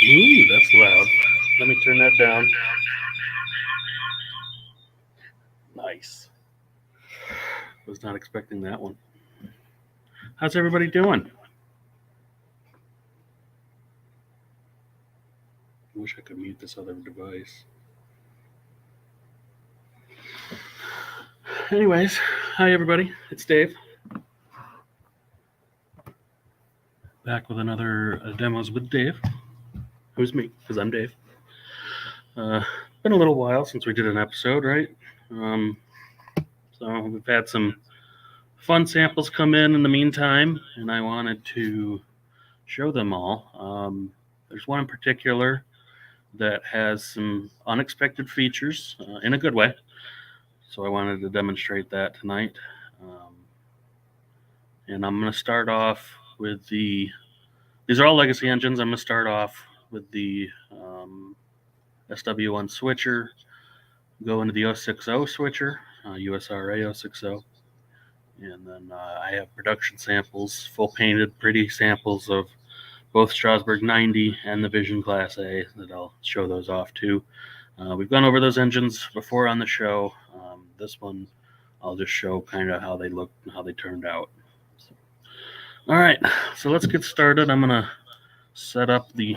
Ooh, that's loud. Let me turn that down. Nice. Was not expecting that one. How's everybody doing? I wish I could mute this other device. Anyways, hi everybody. It's Dave. Back with another Demos with Dave. Who's me? Because I'm Dave. Been a little while since we did an episode, right? So we've had some fun samples come in the meantime, and I wanted to show them all. There's one in particular that has some unexpected features in a good way. So I wanted to demonstrate that tonight. And I'm going to start off with these are all legacy engines. I'm going to start off with the SW1 switcher, go into the 060 switcher, USRA 060. And then I have production samples, full painted, pretty samples of both Strasbourg 90 and the Vision Class A that I'll show those off too. We've gone over those engines before on the show. This one, I'll just show kind of how they look and how they turned out. So, all right, so let's get started. I'm going to set up the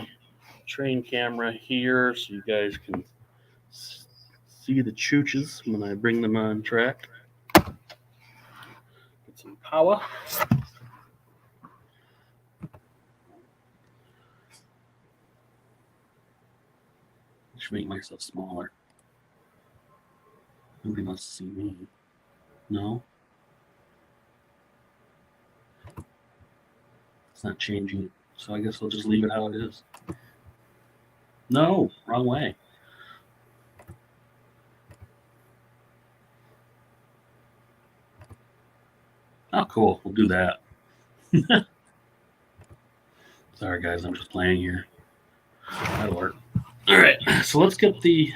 train camera here so you guys can see the chooches when I bring them on track. Get some power. I should make myself smaller. Nobody wants to see me. No? It's not changing, so I guess I'll just leave it how it is. No, wrong way. Oh, cool. We'll do that. Sorry, guys. I'm just playing here. That'll work. All right. So let's get the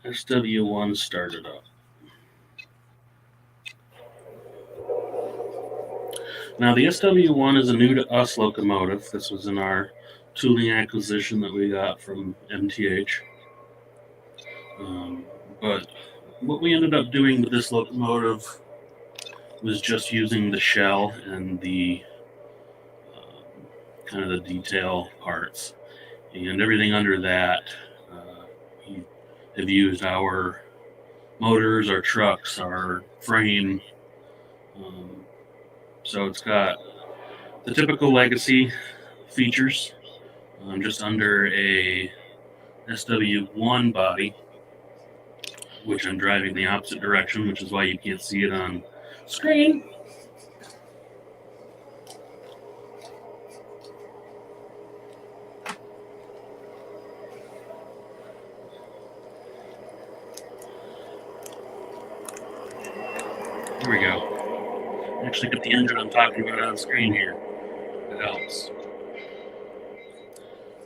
SW1 started up. Now, the SW1 is a new to us locomotive. This was in our tooling acquisition that we got from MTH. But what we ended up doing with this locomotive was just using the shell and the kind of the detail parts. And everything under that, we have used our motors, our trucks, our frame. So it's got the typical legacy features, just under a SW1 body, which I'm driving the opposite direction, which is why you can't see it on screen. There we go. Actually get the engine I'm talking about on screen here. It helps.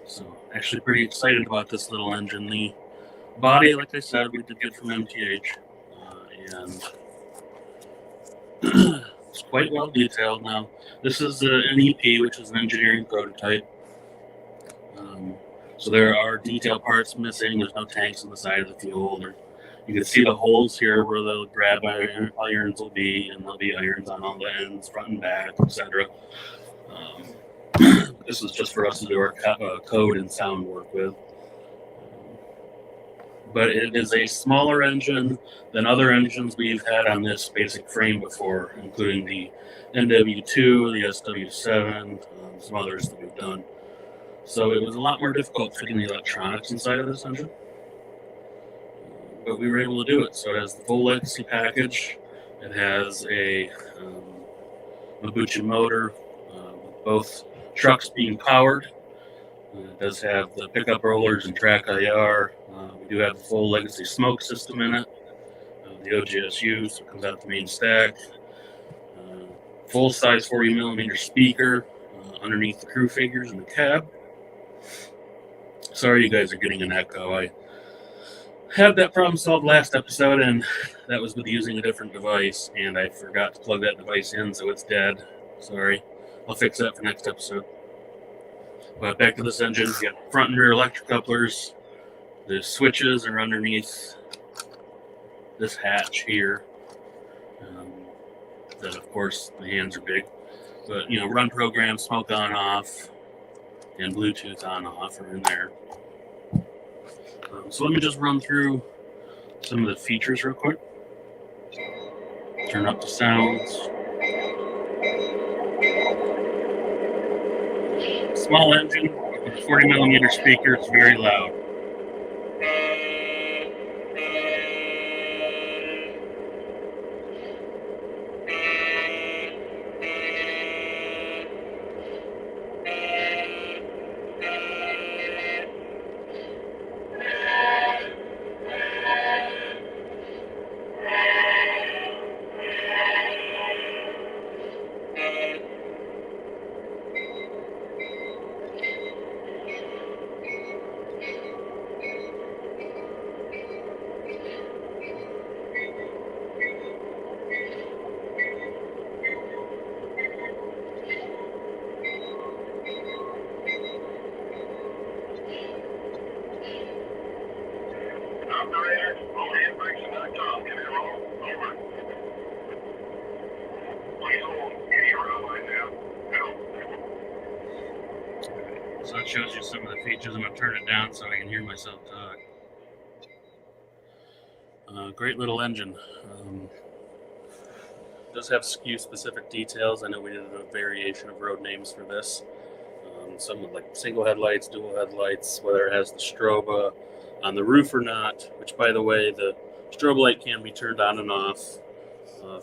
So actually pretty excited about this little engine. The body, like I said, we did get from MTH. And it's quite well detailed now. This is an EP, which is an engineering prototype. So there are detail parts missing. There's no tanks on the side of the fuel. You can see the holes here where the grab irons will be, and there'll be irons on all the ends, front and back, etc. This is just for us to do our code and sound work with. But it is a smaller engine than other engines we've had on this basic frame before, including the NW2, the SW7, some others that we've done. So it was a lot more difficult fitting the electronics inside of this engine. But we were able to do it. So it has the full legacy package. It has a Mabuchi motor with both trucks being powered. It does have the pickup rollers and track IR. We do have the full legacy smoke system in it. The OGSU, so it comes out the main stack. Full size 40mm speaker underneath the crew figures in the cab. Sorry you guys are getting an echo. I had that problem solved last episode, and that was with using a different device, and I forgot to plug that device in, so it's dead. Sorry. I'll fix that for next episode. But back to this engine, we got front and rear electric couplers. The switches are underneath this hatch here. That, of course, the hands are big. But, run program, smoke on, off, and Bluetooth on, off are in there. So let me just run through some of the features real quick. Turn up the sounds. Small engine with a 40 millimeter speaker. It's very loud. Operator, all hand brakes are knocked off. Can I roll? Over. Please hold. USRA line now. So that shows you some of the features. I'm going to turn it down so I can hear myself talk. Great little engine. Does have SKU-specific details. I know we did a variation of road names for this. Some with like single headlights, dual headlights, whether it has the strobe on the roof or not, which, by the way, the strobe light can be turned on and off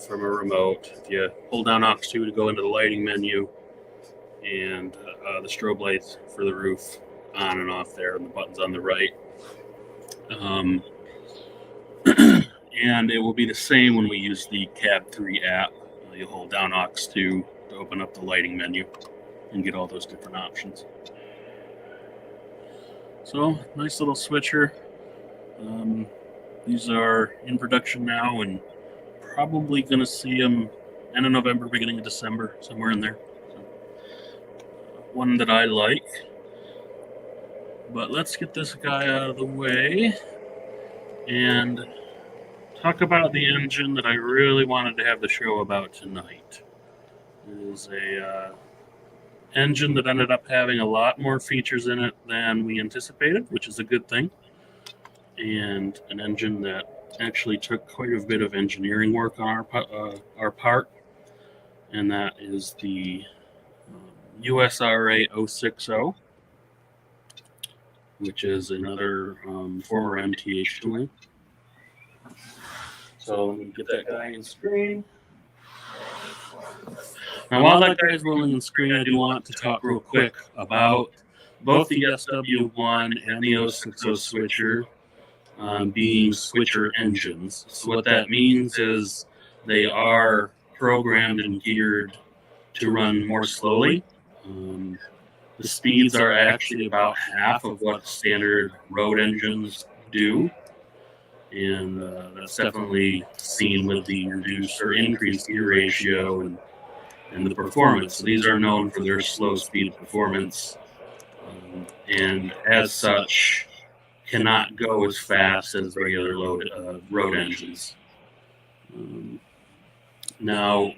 from a remote. If you hold down aux2 to go into the lighting menu, and the strobe lights for the roof on and off there, and the buttons on the right. And it will be the same when we use the Cab 3 app. You'll hold down aux2 to open up the lighting menu and get all those different options. So, nice little switcher. These are in production now, and probably going to see them end of November, beginning of December, somewhere in there. So, one that I like. But let's get this guy out of the way and talk about the engine that I really wanted to have the show about tonight. It is a engine that ended up having a lot more features in it than we anticipated, which is a good thing, and an engine that actually took quite a bit of engineering work on our part, and that is the USRA 060, which is another former MTH tooling. So let me get that guy in screen. Now, while that guy is rolling in screen, I do want to talk real quick about both the SW1 and the 060 switcher being switcher engines. So what that means is they are programmed and geared to run more slowly. The speeds are actually about half of what standard road engines do. And that's definitely seen with the reduced or increased gear ratio and the performance. So these are known for their slow speed performance, and as such cannot go as fast as regular road engines. Now,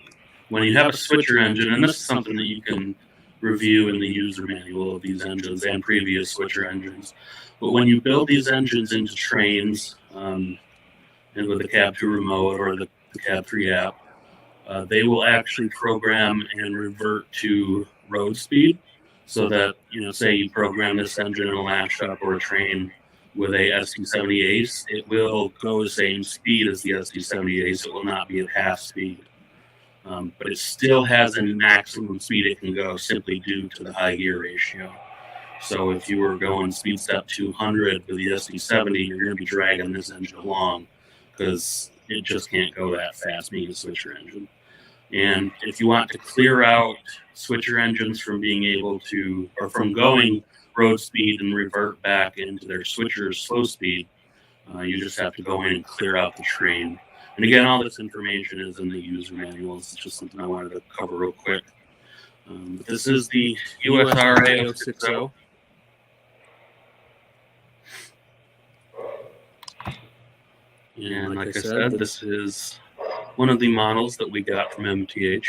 when you have a switcher engine, and this is something that you can review in the user manual of these engines and previous switcher engines, but when you build these engines into trains, and with the Cab 2 remote or the Cab 3 app, they will actually program and revert to road speed, so that, say you program this engine in a laptop or a train with a SD70 Ace, it will go the same speed as the SD70 Ace. It will not be at half speed. But it still has a maximum speed it can go simply due to the high gear ratio. So if you were going speed step 200 with the SD70, you're going to be dragging this engine along because it just can't go that fast being a switcher engine. And if you want to clear out switcher engines from being able to, or from going road speed and revert back into their switcher's slow speed, you just have to go in and clear out the train. And again, all this information is in the user manuals. It's just something I wanted to cover real quick. But this is the USRA 060. And like I said, this is one of the models that we got from MTH,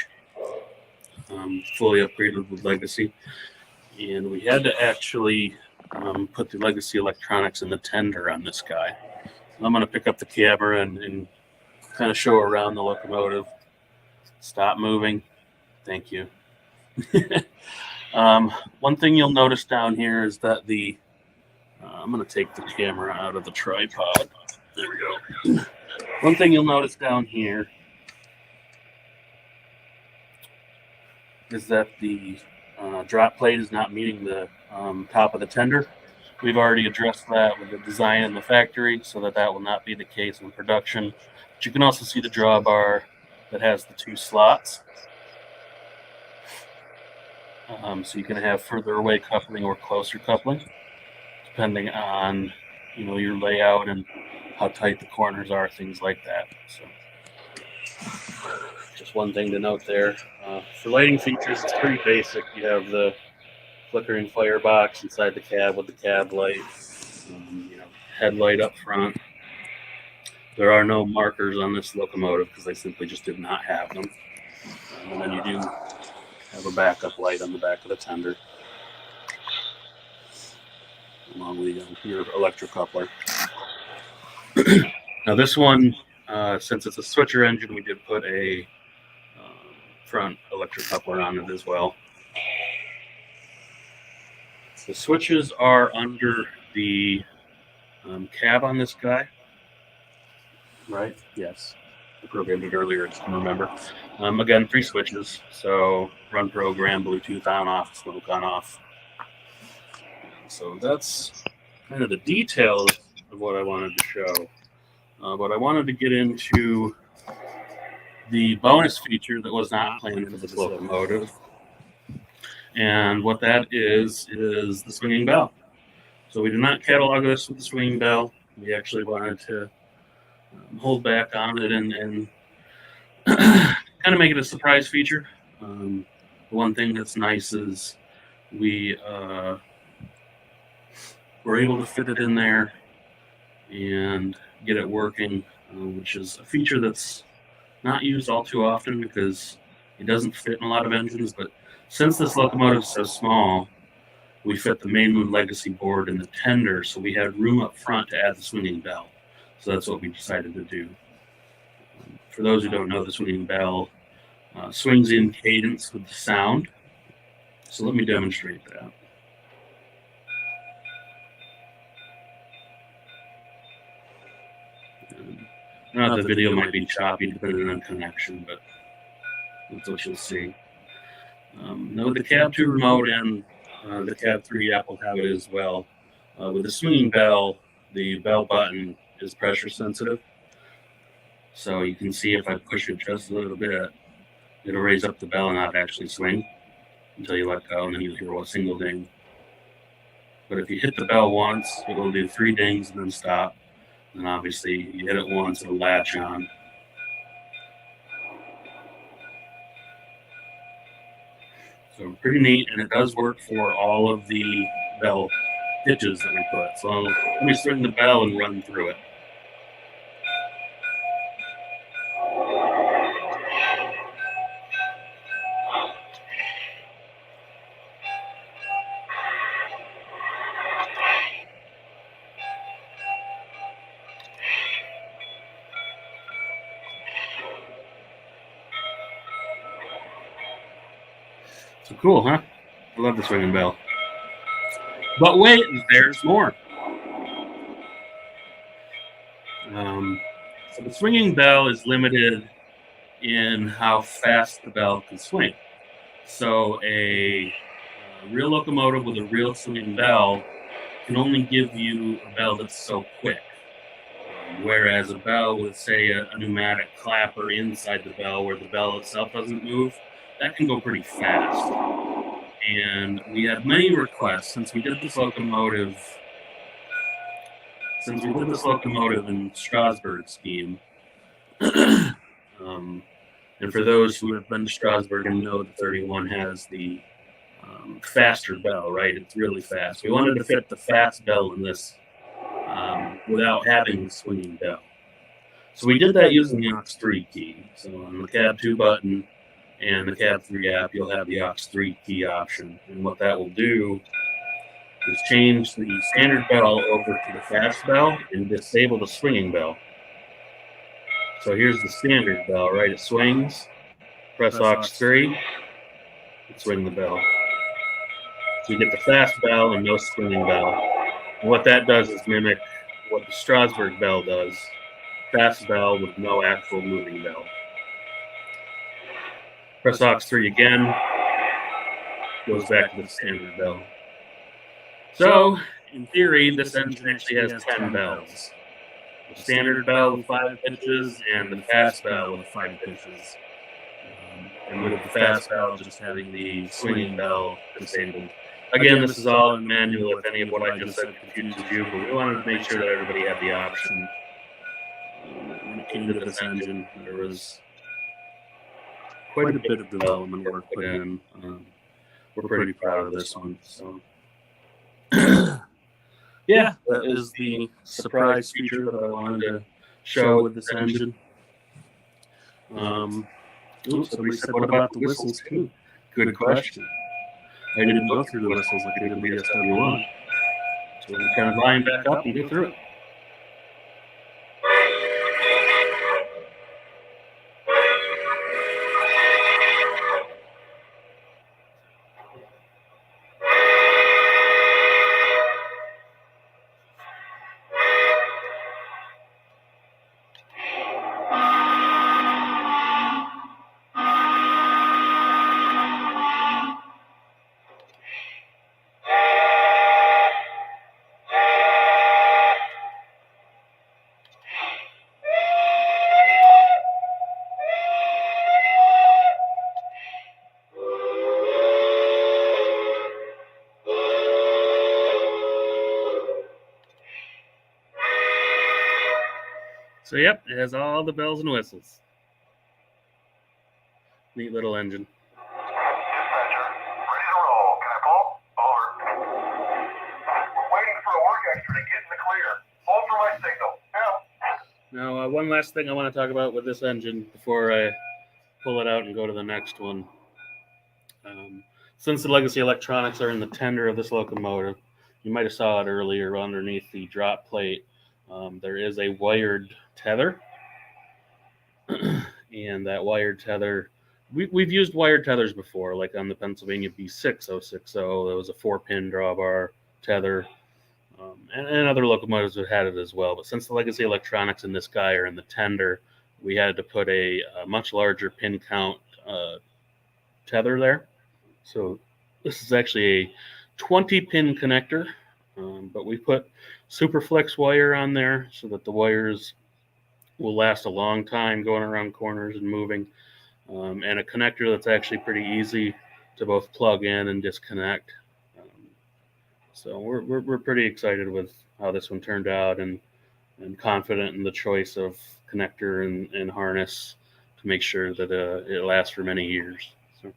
fully upgraded with Legacy. And we had to actually put the Legacy electronics in the tender on this guy. I'm going to pick up the camera and kind of show around the locomotive. Stop moving. Thank you. One thing you'll notice down here is that I'm going to take the camera out of the tripod. There we go. One thing you'll notice down here is that the drop plate is not meeting the top of the tender. We've already addressed that with the design in the factory so that will not be the case in production. But you can also see the drawbar that has the 2 slots. So you can have further away coupling or closer coupling, depending on your layout and how tight the corners are, things like that. So just one thing to note there. For lighting features, it's pretty basic. You have the flickering firebox inside the cab with the cab light, headlight up front. There are no markers on this locomotive because they simply just did not have them. And then you do have a backup light on the back of the tender, along with your electric coupler. Now this one, since it's a switcher engine, we did put a front electric coupler on it as well. The switches are under the cab on this guy, right? Yes. I programmed it earlier, just can remember. Again, 3 switches. So run program, Bluetooth on, off, smoke on, off. So that's kind of the details of what I wanted to show. But I wanted to get into the bonus feature that was not planned for this locomotive. And what that is the swinging bell. So we did not catalog this with the swinging bell. We actually wanted to hold back on it and kind of make it a surprise feature. One thing that's nice is we were able to fit it in there and get it working, which is a feature that's not used all too often because it doesn't fit in a lot of engines. But since this locomotive is so small, we fit the Mainland Legacy board in the tender, so we had room up front to add the swinging bell. So that's what we decided to do. For those who don't know, the swinging bell swings in cadence with the sound. So let me demonstrate that. Now the video might be choppy depending on connection, but that's what you'll see. Now with the cab 2 remote and the cab 3 app will have it as well. With the swinging bell, the bell button is pressure sensitive. So you can see if I push it just a little bit, it'll raise up the bell and not actually swing until you let go, and then you'll hear a single ding. But if you hit the bell once, it will do 3 dings and then stop. And obviously, you hit it once, it'll latch on. So pretty neat, and it does work for all of the bell pitches that we put. So let me swing the bell and run through it. So cool, huh? I love the swinging bell. But wait, there's more. So the swinging bell is limited in how fast the bell can swing. So a real locomotive with a real swinging bell can only give you a bell that's so quick. Whereas a bell with, say, a pneumatic clapper inside the bell where the bell itself doesn't move, that can go pretty fast. And we had many requests since we did this locomotive in Strasburg scheme. And And for those who have been to Strasbourg and know the 31 has the faster bell, right? It's really fast. We wanted to fit the fast bell in this without having the swinging bell. So we did that using the aux 3 key. So on the cab 2 button and the cab 3 app, you'll have the aux 3 key option. And what that will do is change the standard bell over to the fast bell and disable the swinging bell. So here's the standard bell, right? It swings, press aux 3, and swing the bell. So you get the fast bell and no swinging bell. And what that does is mimic what the Strasbourg bell does. Fast bell with no actual moving bell. Press aux 3 again, goes back to the standard bell. So, in theory, this engine actually has 10 bells. The standard bell with 5 pitches and the fast bell with 5 pitches. And with the fast bell just having the swinging bell disabled. Again, this is all in manual. If any of what I just said confuses you, but we wanted to make sure that everybody had the option. When it came to this engine, there was quite a bit of development work put in. We're pretty proud of this one. So, yeah, that is the surprise feature that I wanted to show with this engine. Somebody said, what about the whistles too? Good question. I didn't go through the whistles like I did with the SW1. So we'll turn the volume back up and go through it. So, yep, it has all the bells and whistles. Neat little engine. Dispatcher, ready to roll. Can I pull? Over. We're waiting for a work extra to get in the clear. Hold for my signal. Now. Now, one last thing I want to talk about with this engine before I pull it out and go to the next one. Since the legacy electronics are in the tender of this locomotive, you might have saw it earlier underneath the drop plate. There is a wired tether, and that wired tether, we've used wired tethers before, like on the Pennsylvania B6060. There was a 4-pin drawbar tether, and other locomotives have had it as well. But since the legacy electronics in this guy are in the tender, we had to put a much larger pin count tether there. So this is actually a 20-pin connector, but we put Superflex wire on there so that the wires will last a long time going around corners and moving, and a connector that's actually pretty easy to both plug in and disconnect. So we're pretty excited with how this one turned out, and confident in the choice of connector and harness to make sure that it lasts for many years. So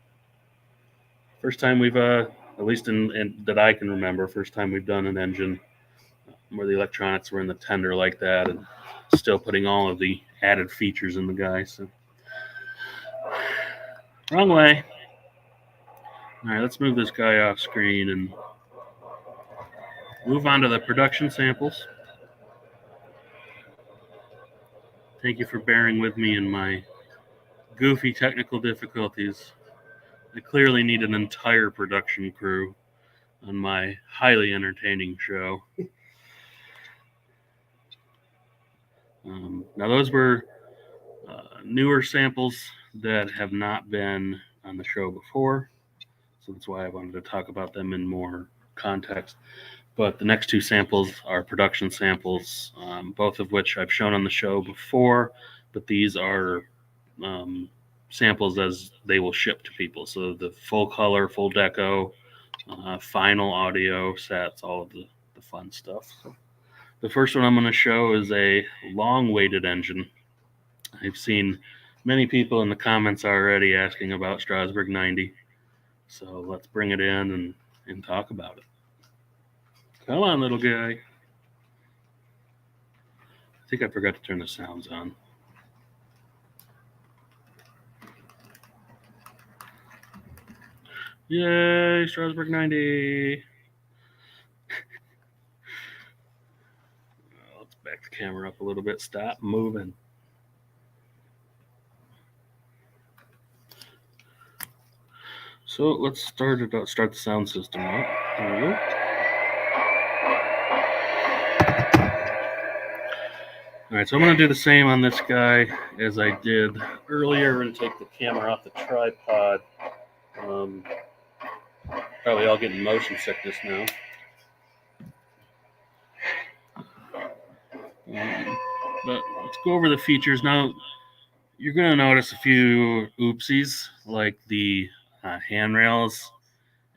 first time we've, at least in that I can remember, first time we've done an engine where the electronics were in the tender like that, and still putting all of the added features in the guy. So wrong way. All right, let's move this guy off screen and move on to the production samples. Thank you for bearing with me in my goofy technical difficulties. I clearly need an entire production crew on my highly entertaining show. Now, those were newer samples that have not been on the show before, so that's why I wanted to talk about them in more context. But the next two samples are production samples, both of which I've shown on the show before, but these are samples as they will ship to people. So the full color, full deco, final audio sets, all of the fun stuff. So the first one I'm going to show is a long-awaited engine. I've seen Many people in the comments are already asking about Strasbourg 90. So let's bring it in and talk about it. Come on, little guy. I think I forgot to turn the sounds on. Yay, Strasbourg 90. Let's back the camera up a little bit. Stop moving. So let's start the sound system up. There we go. All right, so I'm going to do the same on this guy as I did earlier and take the camera off the tripod. Probably all getting motion sickness now. But let's go over the features. Now, you're going to notice a few oopsies, like the handrails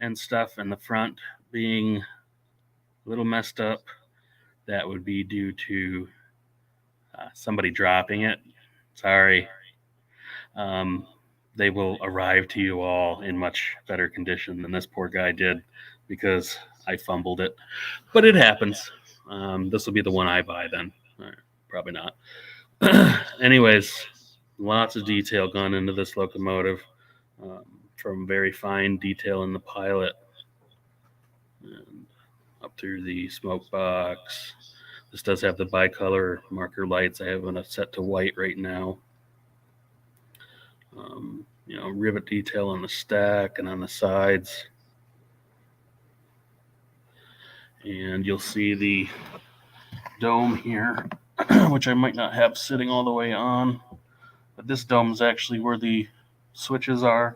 and stuff in the front being a little messed up. That would be due to somebody dropping it. Sorry. They will arrive to you all in much better condition than this poor guy did because I fumbled it. But it happens. This will be the one I buy then. Probably not. Anyways, lots of detail gone into this locomotive, from very fine detail in the pilot and up through the smoke box. This does have the bicolor marker lights. I have it set to white right now. Rivet detail on the stack and on the sides. And you'll see the dome here, which I might not have sitting all the way on. But this dome is actually where the switches are.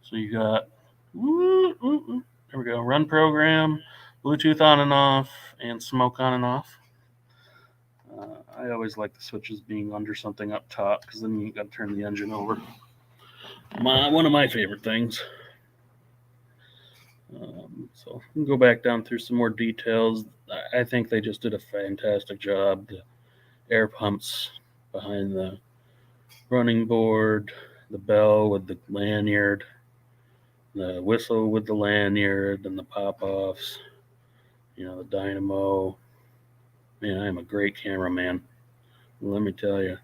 So you got, there we go, run program, Bluetooth on and off, and smoke on and off. I always like the switches being under something up top because then you got to turn the engine over. One of my favorite things. So we can go back down through some more details. I think they just did a fantastic job. The air pumps behind the running board, the bell with the lanyard, the whistle with the lanyard, and the pop-offs, the dynamo. Man, I am a great cameraman, let me tell you.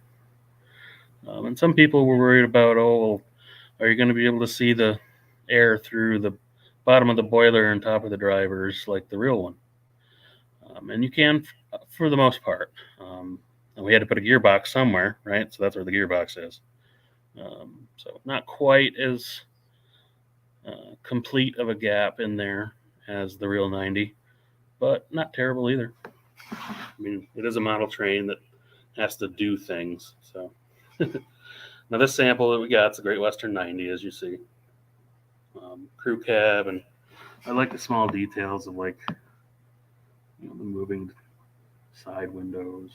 And some people were worried about, are you going to be able to see the air through the bottom of the boiler and top of the drivers like the real one? And you can for the most part. And we had to put a gearbox somewhere, right? So that's where the gearbox is. So not quite as complete of a gap in there as the real 90, but not terrible either. I mean, it is a model train that has to do things. So now this sample that we got, it's a Great Western 90, as you see. Crew cab, and I like the small details of the moving side windows,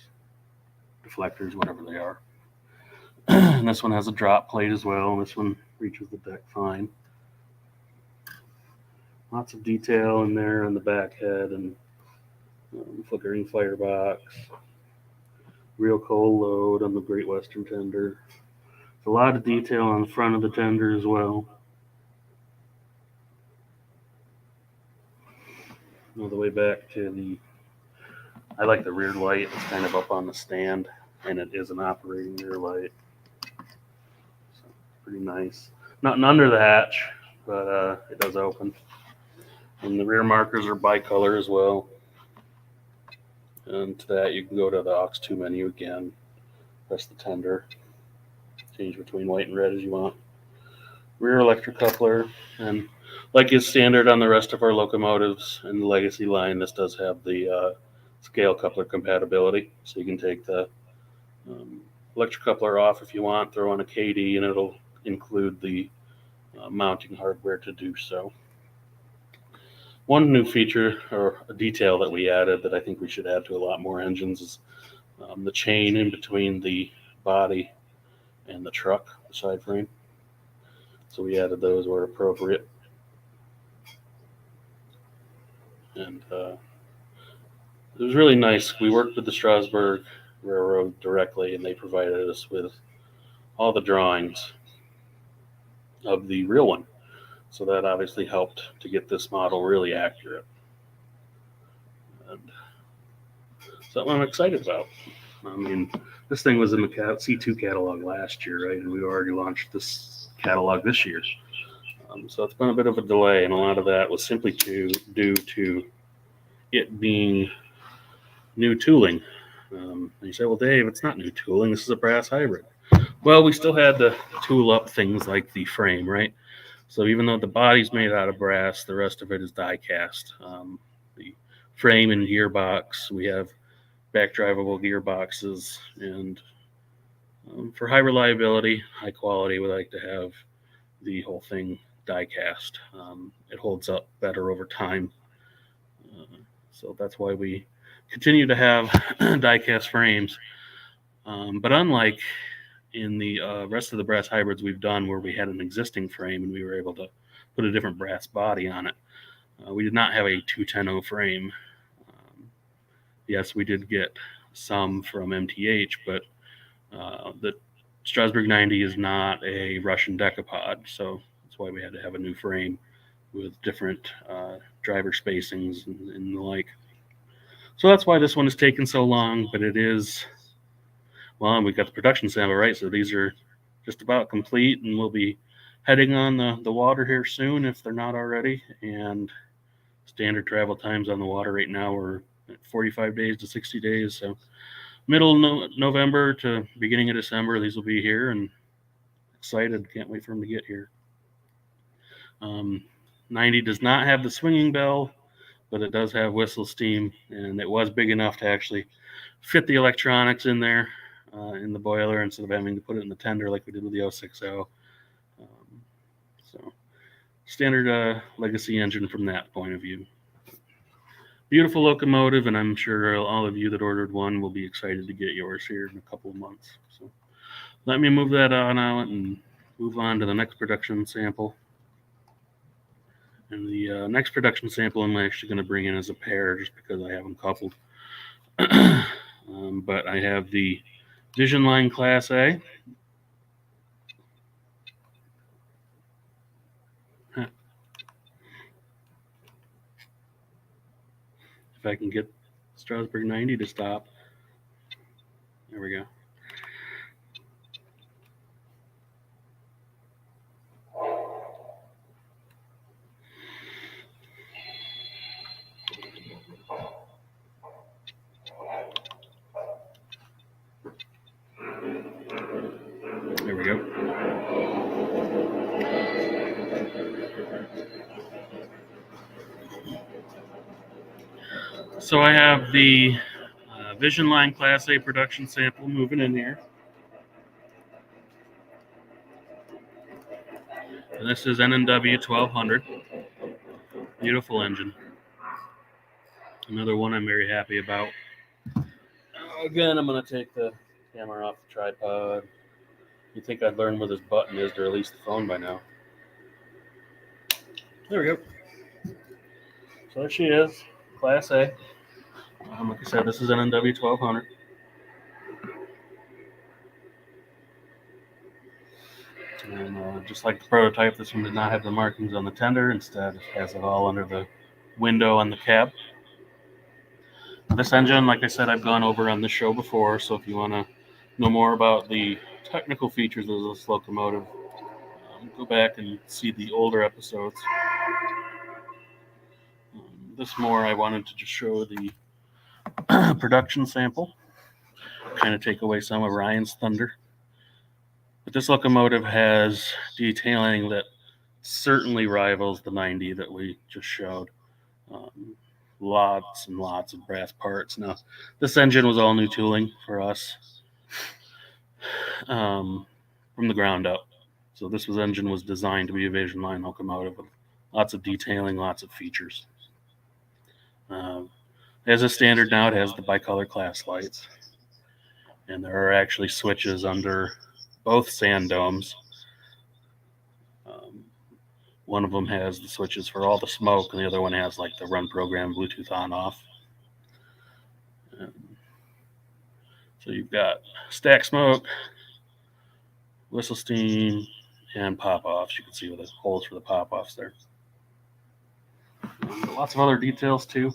deflectors, whatever they are. And this one has a drop plate as well. This one reaches the deck fine. Lots of detail in there on the back head and flickering firebox. Real coal load on the Great Western tender. A lot of detail on the front of the tender as well. All the way back to I like the rear light. It's kind of up on the stand, and it is an operating rear light. So pretty nice. Nothing under the hatch, but it does open. And the rear markers are bicolor as well. And to that, you can go to the aux2 menu again, press the tender, change between white and red as you want. Rear electric coupler, and like is standard on the rest of our locomotives in the legacy line, this does have the scale coupler compatibility. So you can take the electric coupler off if you want, throw on a KD, and it'll include the mounting hardware to do so. One new feature or a detail that we added that I think we should add to a lot more engines is the chain in between the body and the truck, the side frame. So we added those where appropriate. And it was really nice. We worked with the Strasbourg Railroad directly, and they provided us with all the drawings of the real one. So that obviously helped to get this model really accurate. And something I'm excited about. I mean, this thing was in the C2 catalog last year, right? And we already launched this catalog this year. So it's been a bit of a delay, and a lot of that was simply due to it being new tooling. And you say, well, Dave, it's not new tooling. This is a brass hybrid. Well, we still had to tool up things like the frame, right? So even though the body's made out of brass, the rest of it is die cast. The frame and gearbox, we have back drivable gearboxes, and for high reliability, high quality, we like to have the whole thing die cast. It holds up better over time. So that's why we continue to have die cast frames. But unlike in the rest of the brass hybrids we've done where we had an existing frame and we were able to put a different brass body on it, we did not have a 210 frame. Yes, we did get some from MTH, but the Strasbourg 90 is not a Russian decapod, so that's why we had to have a new frame with different driver spacings and the like. So that's why this one has taken so long, but it is, well, we got the production sample, right? So these are just about complete, and we'll be heading on the water here soon if they're not already. And standard travel times on the water right now are 45 days to 60 days. So middle November to beginning of December, these will be here, and excited. Can't wait for them to get here. 90 does not have the swinging bell, but it does have whistle steam, and it was big enough to actually fit the electronics in there in the boiler instead of having to put it in the tender like we did with the 060. So standard legacy engine from that point of view. Beautiful locomotive, and I'm sure all of you that ordered one will be excited to get yours here in a couple of months. So let me move that on out and move on to the next production sample. And the next production sample I'm actually going to bring in as a pair just because I have them coupled. But I have the Vision Line Class A. If I can get Strasbourg 90 to stop. There we go. There we go. So I have the Vision Line Class A production sample moving in here. And this is NNW 1200. Beautiful engine. Another one I'm very happy about. Again, I'm going to take the camera off the tripod. You'd think I'd learn where this button is to release the phone by now. There we go. So there she is, Class A. Like I said, this is NNW 1200. And just like the prototype, this one did not have the markings on the tender. Instead, it has it all under the window on the cab. This engine, like I said, I've gone over on this show before, so if you want to know more about the technical features of this locomotive, go back and see the older episodes. This more, I wanted to just show the production sample, kind of take away some of Ryan's thunder. But this locomotive has detailing that certainly rivals the 90 that we just showed. Lots and lots of brass parts. Now, this engine was all new tooling for us from the ground up. So this engine was designed to be a Vision Line locomotive with lots of detailing, lots of features. As a standard now, it has the bicolor class lights. And there are actually switches under both sand domes. One of them has the switches for all the smoke, and the other one has like the run program Bluetooth on off. So you've got stack smoke, whistle steam, and pop-offs. You can see the holes for the pop-offs there. And lots of other details too.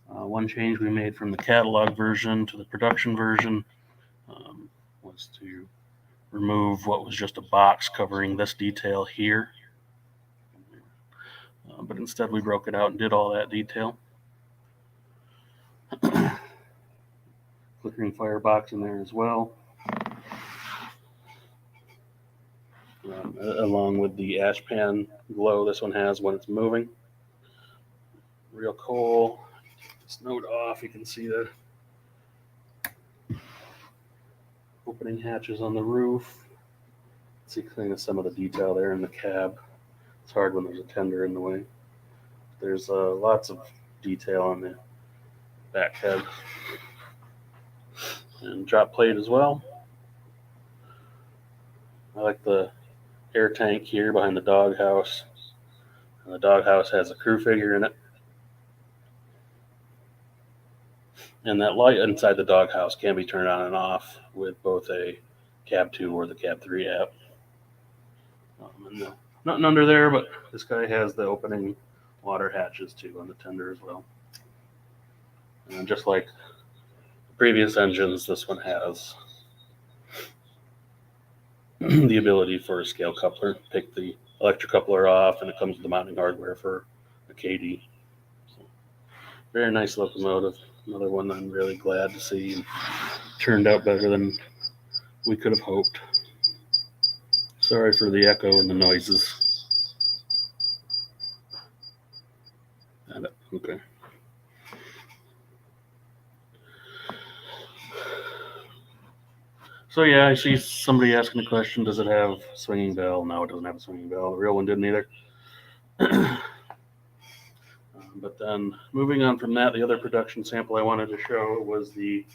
One change we made from the catalog version to the production version was to remove what was just a box covering this detail here. But instead we broke it out and did all that detail. Flickering firebox in there as well. Along with the ash pan glow this one has when it's moving. Real cool. Take this note off, you can see the opening hatches on the roof. See kind of some of the detail there in the cab. It's hard when there's a tender in the way. There's lots of detail on the back head. And drop plate as well. I like the air tank here behind the doghouse. And the doghouse has a crew figure in it. And that light inside the doghouse can be turned on and off with both a Cab 2 or the Cab 3 app. And nothing under there, but this guy has the opening water hatches too on the tender as well. And just like the previous engines, this one has the ability for a scale coupler. Take the electric coupler off, and it comes with the mounting hardware for a KD. So, very nice locomotive. Another one I'm really glad to see. And turned out better than we could have hoped. Sorry for the echo and the noises. Okay. So yeah, I see somebody asking the question, does it have a swinging bell? No, it doesn't have a swinging bell. The real one didn't either. But then moving on from that, the other production sample I wanted to show was the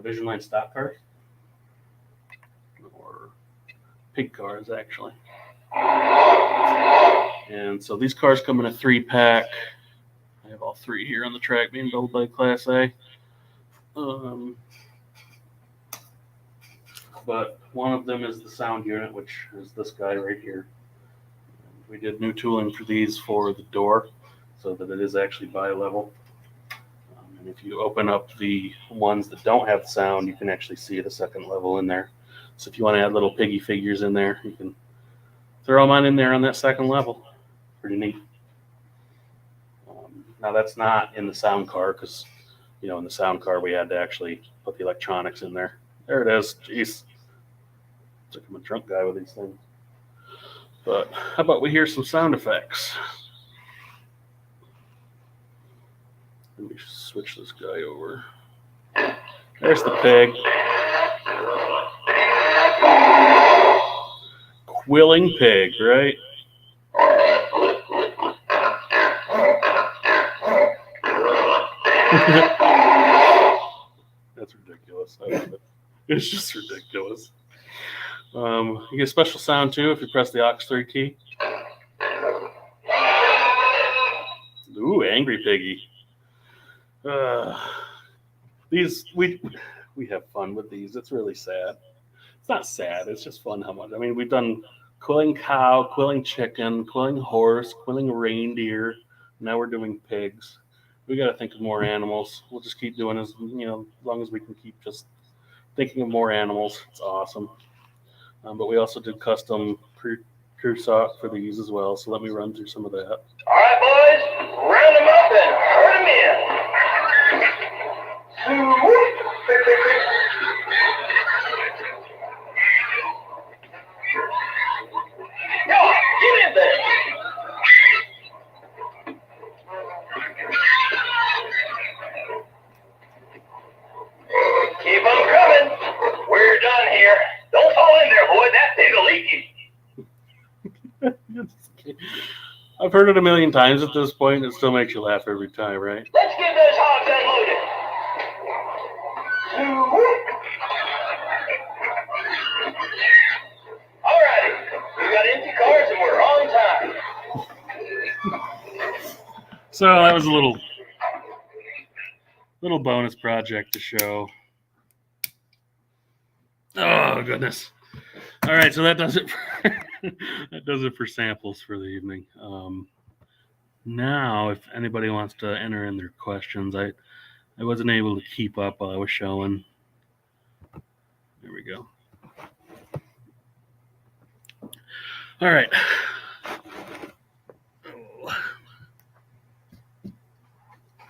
Vision Line stock cars. Or pig cars, actually. And so these cars come in a 3-pack. I have all 3 here on the track being built by Class A. But one of them is the sound unit, which is this guy right here. We did new tooling for these for the door so that it is actually bi-level. And if you open up the ones that don't have the sound, you can actually see the second level in there. So if you want to add little piggy figures in there, you can throw them on in there on that second level. Pretty neat. Now that's not in the sound car because, in the sound car we had to actually put the electronics in there. There it is. Jeez. It's like I'm a drunk guy with these things. But how about we hear some sound effects? Let me switch this guy over. There's the pig. Quilling pig, right? That's ridiculous. I love it. It's just ridiculous. You get a special sound too if you press the aux3 key. Ooh, angry piggy. These we have fun with these. It's really sad. It's not sad. It's just fun how much. I mean, we've done quilling cow, quilling chicken, quilling horse, quilling reindeer. Now we're doing pigs. We got to think of more animals. We'll just keep doing as long as we can keep just thinking of more animals. It's awesome. But we also did custom crew sock for these as well. So let me run through some of that. All right, boys, round them up and herd them in. Yo, get in there. Keep them coming. We're done here. Don't fall in there, boy. That pig will eat you. I've heard it a million times at this point. It still makes you laugh every time, right? Let's get those hogs unloaded. All righty. We got empty cars and we're on time. So that was a little bonus project to show. Oh, goodness. All right, so that does it. That does it for samples for the evening. Now, if anybody wants to enter in their questions, I wasn't able to keep up while I was showing. There we go. All right.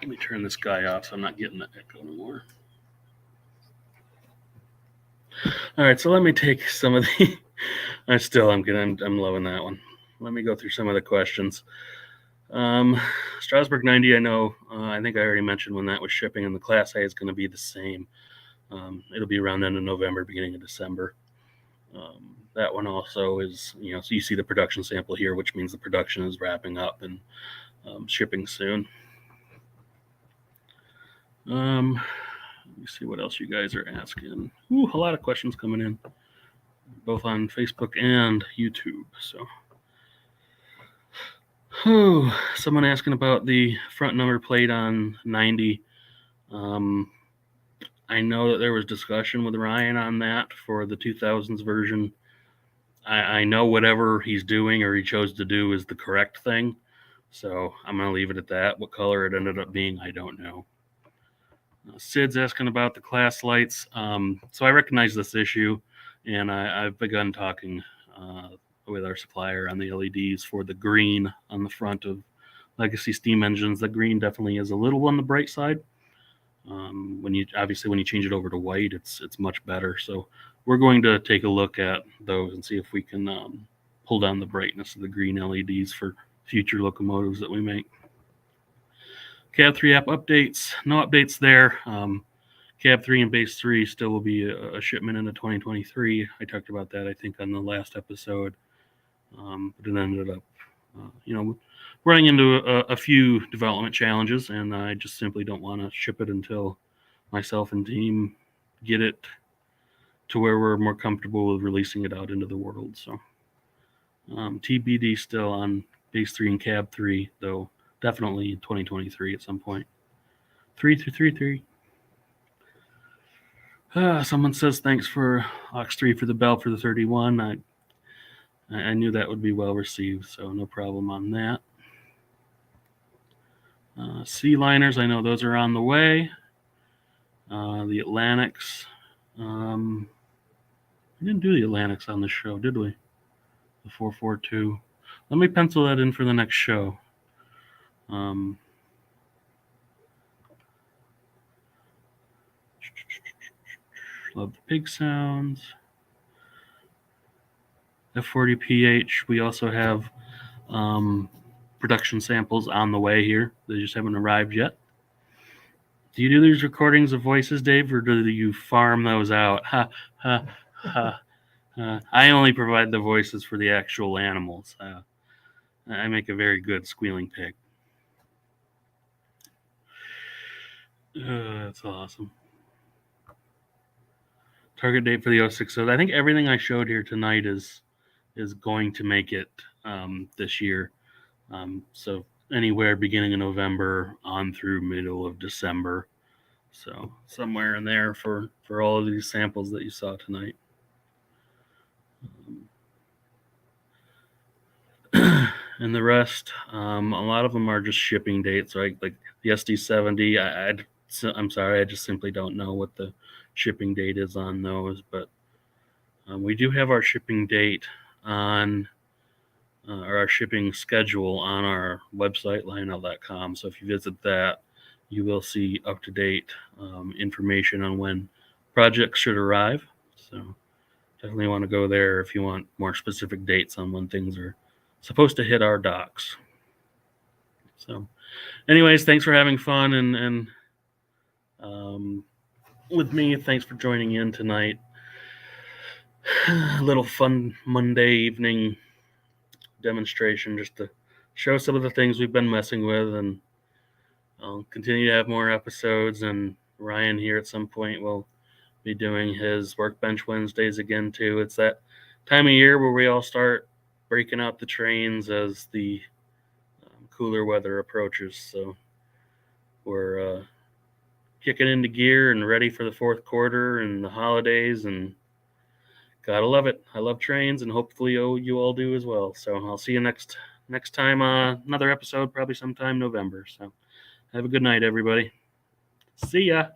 Let me turn this guy off so I'm not getting the echo anymore. All right, so let me take some of the. I'm loving that one. Let me go through some of the questions. Strasbourg 90, I know. I think I already mentioned when that was shipping, and the Class A is going to be the same. It'll be around the end of November, beginning of December. That one also is, so you see the production sample here, which means the production is wrapping up and shipping soon. Let me see what else you guys are asking. Ooh, a lot of questions coming in, both on Facebook and YouTube. So, someone asking about the front number plate on 90. I know that there was discussion with Ryan on that for the 2000s version. I know whatever he's doing or he chose to do is the correct thing. So I'm going to leave it at that. What color it ended up being, I don't know. Sid's asking about the class lights. So I recognize this issue, and I've begun talking with our supplier on the LEDs for the green on the front of legacy steam engines. The green definitely is a little on the bright side. When you change it over to white, it's much better. So we're going to take a look at those and see if we can pull down the brightness of the green LEDs for future locomotives that we make. Cab 3 app updates, no updates there. Cab 3 and Base 3 still will be a shipment into 2023. I talked about that, I think, on the last episode. But it ended up, running into a few development challenges, and I just simply don't want to ship it until myself and team get it to where we're more comfortable with releasing it out into the world. So TBD still on Base 3 and Cab 3, though definitely in 2023 at some point. 333. Someone says thanks for Aux 3 for the bell for the 31. I knew that would be well received, so no problem on that. Sea liners, I know those are on the way. The Atlantics. We didn't do the Atlantics on the show, did we? The 442. Let me pencil that in for the next show. Love the pig sounds. F40PH, we also have production samples on the way here. They just haven't arrived yet. Do you do these recordings of voices, Dave, or do you farm those out? Ha, ha, ha. I only provide the voices for the actual animals. I make a very good squealing pig. That's awesome. Target date for the 06. So I think everything I showed here tonight is going to make it this year. So anywhere beginning of November on through middle of December. So somewhere in there for all of these samples that you saw tonight. And the rest, a lot of them are just shipping dates, right? Like the SD70, I'm sorry, I just simply don't know what the shipping date is on those. But we do have our shipping date on, or our shipping schedule on our website, lionel.com. So if you visit that, you will see up-to-date information on when projects should arrive. So definitely want to go there if you want more specific dates on when things are supposed to hit our docks. So anyways, thanks for having fun and with me. Thanks for joining in tonight. A little fun Monday evening demonstration just to show some of the things we've been messing with, and I'll continue to have more episodes, and Ryan here at some point will be doing his Workbench Wednesdays again too. It's that time of year where we all start breaking out the trains as the cooler weather approaches. So we're kicking into gear and ready for the fourth quarter and the holidays and Gotta love it. I love trains, and hopefully you all do as well. So I'll see you next time. Another episode, probably sometime November. So have a good night, everybody. See ya.